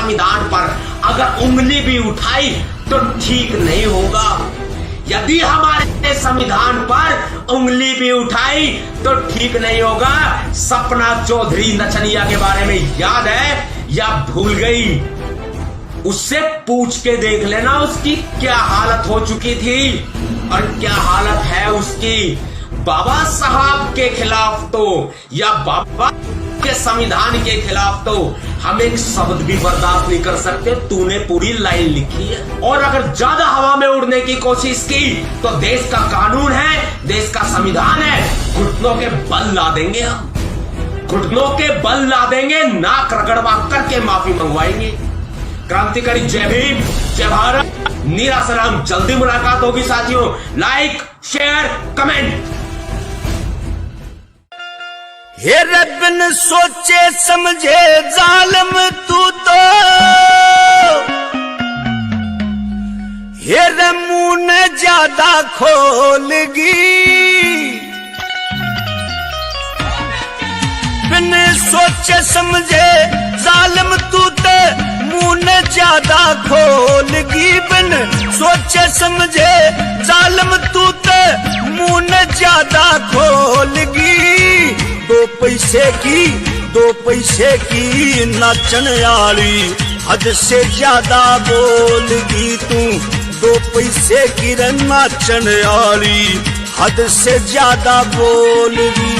संविधान पर अगर उंगली भी उठाई तो ठीक नहीं होगा। यदि हमारे संविधान पर उंगली भी उठाई तो ठीक नहीं होगा। सपना चौधरी नचनिया के बारे में याद है या भूल गई? उससे पूछ के देख लेना उसकी क्या हालत हो चुकी थी और क्या हालत है उसकी। बाबा साहब के खिलाफ तो या बाबा के संविधान के खिलाफ तो हम एक शब्द भी बर्दाश्त नहीं कर सकते। तूने पूरी लाइन लिखी है और अगर ज्यादा हवा में उड़ने की कोशिश की तो देश का कानून है, देश का संविधान है, घुटनों के बल ला देंगे हम, घुटनों के बल ला देंगे, नाक रगड़वा करके माफी मंगवाएंगे। क्रांतिकारी जय भीम, जय भारत, नीरा सलाम। जल्दी मुलाकात होगी साथियों। Like, share, comment. हे बिन सोचे समझे जालिम तू तो, हे मुंह ने ज्यादा खोलगी। बिन सोचे समझे जालिम तू तो मुंह ने ज्यादा खोलगी। बिन सोचे समझे जालिम तू तो मुंह ने ज्यादा खोलगी। दो पैसे की नाचन आली हद से ज्यादा बोलगी तू। दो पैसे की नाचन आली हद से ज्यादा बोलगी।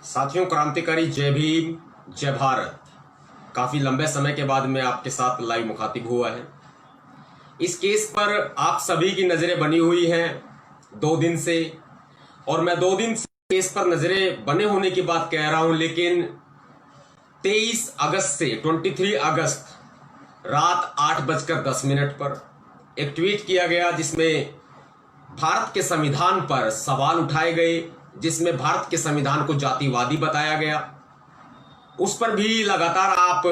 साथियों, क्रांतिकारी जय भीम, जय भारत। काफी लंबे समय के बाद मैं आपके साथ लाइव मुखातिब हुआ है। इस केस पर आप सभी की नजरें बनी हुई हैं 2 दिन से, और मैं 2 दिन से केस पर नजरें बने होने की बात कह रहा हूं, लेकिन 23 अगस्त से 23 अगस्त रात 8:10 पर एक ट्वीट किया गया जिसमें भारत के संविधान पर सवाल उठाए गए, जिसमें भारत के संविधान को जातिवादी बताया गया। उस पर भी लगातार आप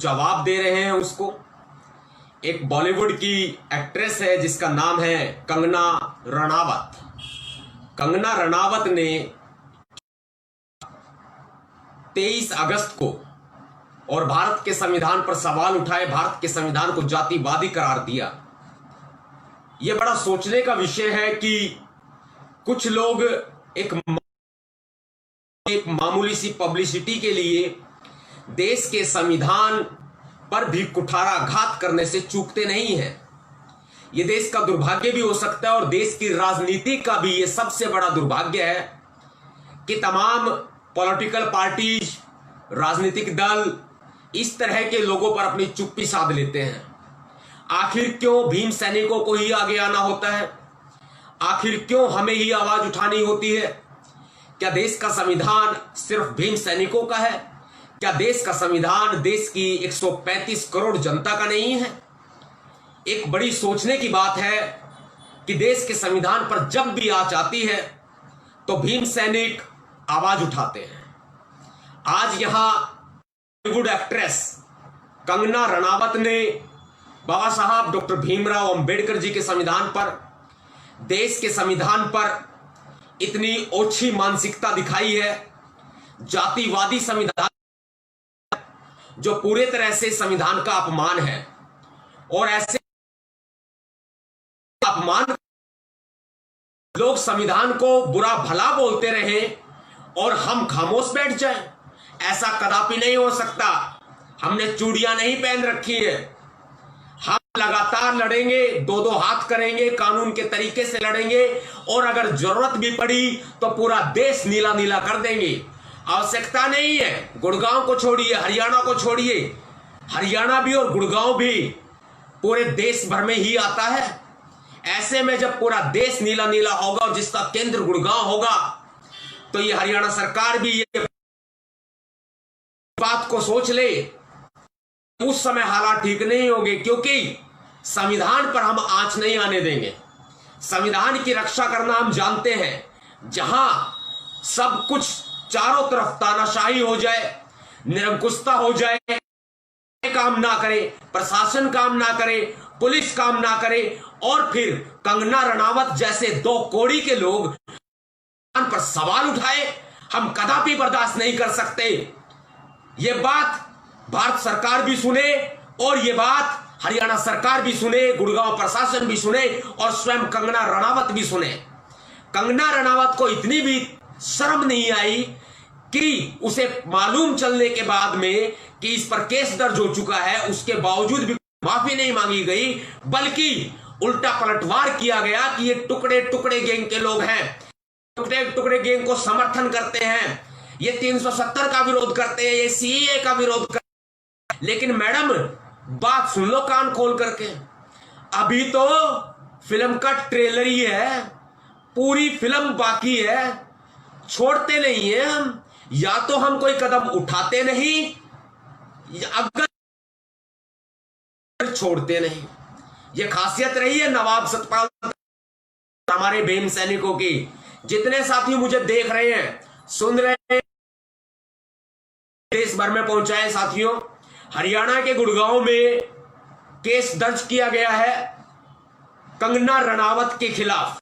जवाब दे रहे हैं उसको। एक बॉलीवुड की एक्ट्रेस है जिसका नाम है कंगना रनावत। कंगना रनावत ने 23 अगस्त को और भारत के संविधान पर सवाल उठाए, भारत के संविधान को जातिवादी करार दिया। यह बड़ा सोचने का विषय है कि कुछ लोग एक मामूली सी पब्लिसिटी के लिए देश के संविधान पर भी कुठाराघात करने से चूकते नहीं हैं। यह देश का दुर्भाग्य भी हो सकता है और देश की राजनीति का भी यह सबसे बड़ा दुर्भाग्य है कि तमाम पॉलिटिकल पार्टीज, राजनीतिक दल इस तरह के लोगों पर अपनी चुप्पी साध लेते हैं। आखिर क्यों भीम सैनिकों को ही आगे आना होता है? आखिर क्यों हमें ही आवाज उठानी होती है? क्या देश का संविधान सिर्फ भीम सैनिकों का है? क्या देश का संविधान देश की 135 करोड़ जनता का नहीं है? एक बड़ी सोचने की बात है कि देश के संविधान पर जब भी आंच आती है तो भीम सैनिक आवाज उठाते हैं। आज यहां बॉलीवुड एक्ट्रेस कंगना रनावत ने बाबा साहब डॉक्टर भीमराव अंबेडकर जी के संविधान पर, देश के संविधान पर इतनी ओछी मानसिकता दिखाई है। जातिवादी संविधान जो पूरे तरह से संविधान का अपमान है, और ऐसे अपमान लोग संविधान को बुरा भला बोलते रहे और हम खामोश बैठ जाएं, ऐसा कदापि नहीं हो सकता। हमने चूड़ियां नहीं पहन रखी है, हम लगातार लड़ेंगे, 2-2 हाथ करेंगे, कानून के तरीके से लड़ेंगे, और अगर जरूरत भी पड़ी तो पूरा देश नीला नीला कर देंगे। आवश्यकता नहीं है, गुड़गांव को छोड़िए, हरियाणा को छोड़िए, हरियाणा भी और गुड़गांव भी पूरे देश भर में ही आता है। ऐसे में जब पूरा देश नीला नीला होगा और जिसका केंद्र गुड़गांव होगा, तो ये हरियाणा सरकार भी ये बात को सोच ले। उस समय हालात ठीक नहीं होंगे, क्योंकि संविधान पर हम आंच नहीं आने देंगे। संविधान की रक्षा करना हम जानते हैं। जहां सब कुछ चारों तरफ तानाशाही हो जाए, निरंकुशता हो जाए, काम ना करे, प्रशासन काम ना करे, पुलिस काम ना करे, और फिर कंगना रनावत जैसे 2 कौड़ी के लोग पर सवाल उठाए, हम कदापि बर्दाश्त नहीं कर सकते। यह बात भारत सरकार भी सुने और ये बात हरियाणा सरकार भी सुने, गुड़गांव प्रशासन भी सुने और स्वयं कंगना रनावत भी सुने। कंगना रनावत को इतनी भी शर्म नहीं आई कि उसे मालूम चलने के बाद में कि इस पर केस दर्ज हो चुका है, उसके बावजूद भी माफी नहीं मांगी गई, बल्कि उल्टा पलटवार किया गया कि ये टुकड़े टुकड़े गैंग के लोग हैं, टुकड़े टुकड़े गैंग को समर्थन करते हैं, ये 370 का विरोध करते हैं, ये सीएए का विरोध करते हैं। लेकिन मैडम बात सुन लो कान खोल करके, अभी तो फिल्म का ट्रेलर ही है, पूरी फिल्म बाकी है। छोड़ते नहीं है हम, या तो हम कोई कदम उठाते नहीं, अगर छोड़ते नहीं। ये खासियत रही है नवाब सतपाल हमारे भीम सैनिकों की। जितने साथी मुझे देख रहे हैं, सुन रहे हैं, देश भर में पहुंचाए साथियों, हरियाणा के गुड़गांव में केस दर्ज किया गया है कंगना रनावत के खिलाफ।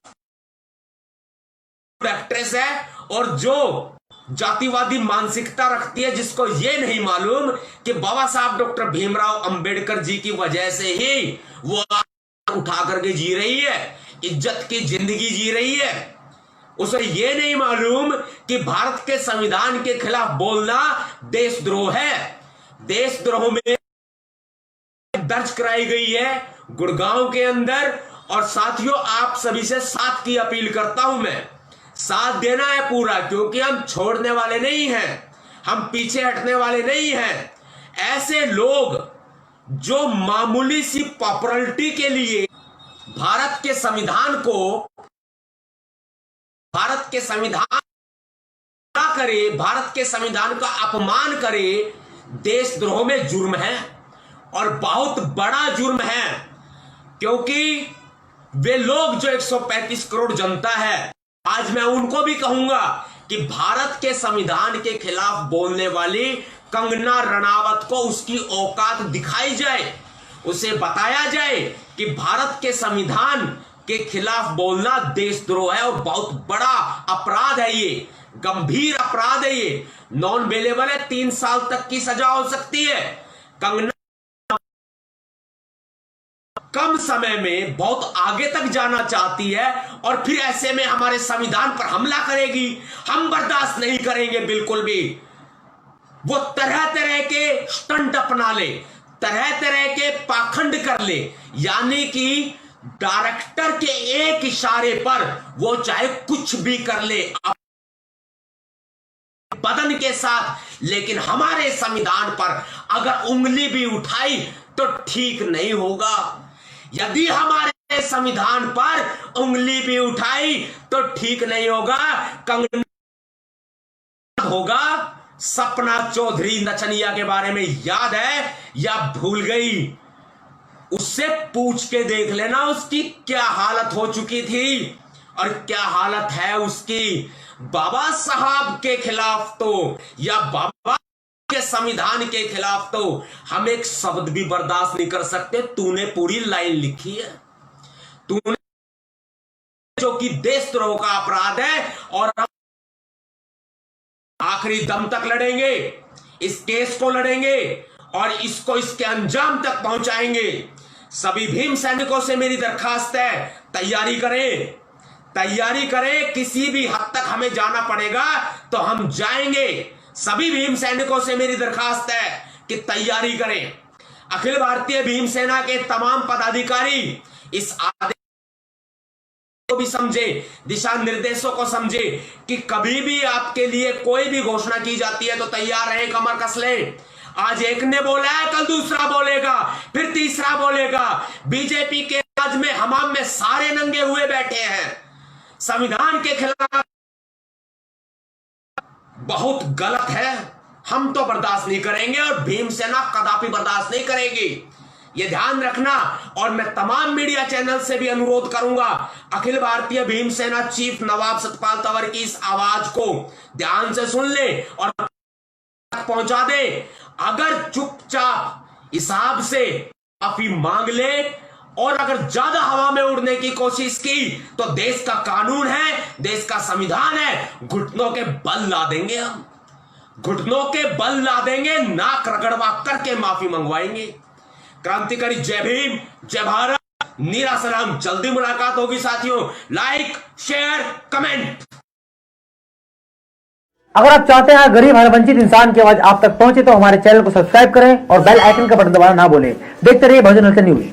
एक्ट्रेस है और जो जातिवादी मानसिकता रखती है, जिसको ये नहीं मालूम कि बाबा साहब डॉक्टर भीमराव अंबेडकर जी की वजह से ही वो उठा करके जी रही है, इज्जत की जिंदगी जी रही है। उसे ये नहीं मालूम कि भारत के संविधान के खिलाफ बोलना देशद्रोह है। देशद्रोह में दर्ज कराई गई है गुड़गांव के अंदर। और साथियों, आप सभी से साथ की अपील करता हूं मैं, साथ देना है पूरा, क्योंकि हम छोड़ने वाले नहीं हैं, हम पीछे हटने वाले नहीं हैं। ऐसे लोग जो मामूली सी पॉपुलरिटी के लिए भारत के संविधान ना करे, भारत के संविधान का अपमान करे, देशद्रोह में जुर्म है और बहुत बड़ा जुर्म है। क्योंकि वे लोग जो 135 करोड़ जनता है, आज मैं उनको भी कहूंगा कि भारत के संविधान के खिलाफ बोलने वाली कंगना रनावत को उसकी औकात दिखाई जाए, उसे बताया जाए कि भारत के संविधान के खिलाफ बोलना देशद्रोह है और बहुत बड़ा अपराध है, ये गंभीर अपराध है, ये नॉन बेलेबल है, 3 साल तक की सजा हो सकती है। कंगना कम समय में बहुत आगे तक जाना चाहती है और फिर ऐसे में हमारे संविधान पर हमला करेगी, हम बर्दाश्त नहीं करेंगे बिल्कुल भी। वो तरह तरह के स्टंट अपना ले, तरह तरह के पाखंड कर ले, यानी कि डायरेक्टर के एक इशारे पर वो चाहे कुछ भी कर ले बदन के साथ, लेकिन हमारे संविधान पर अगर उंगली भी उठाई तो ठीक नहीं होगा। यदि हमारे संविधान पर उंगली भी उठाई तो ठीक नहीं होगा। कंगना होगा, सपना चौधरी नचनिया के बारे में याद है या भूल गई? उससे पूछ के देख लेना उसकी क्या हालत हो चुकी थी और क्या हालत है उसकी। बाबा साहब के खिलाफ तो, या बाबा के संविधान के खिलाफ तो हम एक शब्द भी बर्दाश्त नहीं कर सकते। तूने पूरी लाइन लिखी है, तूने, जो कि देशद्रोह का अपराध है, और हम आखिरी दम तक लड़ेंगे, इस केस को लड़ेंगे और इसको इसके अंजाम तक पहुंचाएंगे। सभी भीम सैनिकों से मेरी दरखास्त है, तैयारी करें, तैयारी करें, किसी भी हद तक हमें जाना पड़ेगा तो हम जाएंगे। सभी भीम सैनिकों से मेरी दरखास्त है कि तैयारी करें। अखिल भारतीय भीम सेना के तमाम पदाधिकारी इस आदेश को भी समझे, दिशा निर्देशों को समझे कि कभी भी आपके लिए कोई भी घोषणा की जाती है तो तैयार रहे, कमर कस लें। आज एक ने बोला है, कल दूसरा बोलेगा, फिर तीसरा बोलेगा। बीजेपी के राज में, हमाम में सारे नंगे हुए बैठे हैं। संविधान के खिलाफ बहुत गलत है, हम तो बर्दाश्त नहीं करेंगे और भीमसेना कदापि बर्दाश्त नहीं करेगी, ये ध्यान रखना। और मैं तमाम मीडिया चैनल से भी अनुरोध करूंगा, अखिल भारतीय भीमसेना चीफ नवाब सतपाल तंवर की इस आवाज को ध्यान से सुन ले और पहुंचा दे। अगर चुपचाप हिसाब से माफी मांग ले और अगर ज्यादा हवा में उड़ने की कोशिश की तो देश का कानून है, देश का संविधान है, घुटनों के बल ला देंगे हम। घुटनों के बल ला देंगे, नाक रगड़वा करके माफी मंगवाएंगे। क्रांतिकारी जय भीम, जय भारत, नीरा सलाम। जल्दी मुलाकात होगी साथियों। Like, share, comment. अगर आप चाहते हैं गरीब हर वंचित इंसान की आवाज आप तक पहुंचे तो हमारे चैनल को सब्सक्राइब करें और बेल आइकन का बटन दबाना ना भूलें। देखते रहिए बहुजन न्यूज।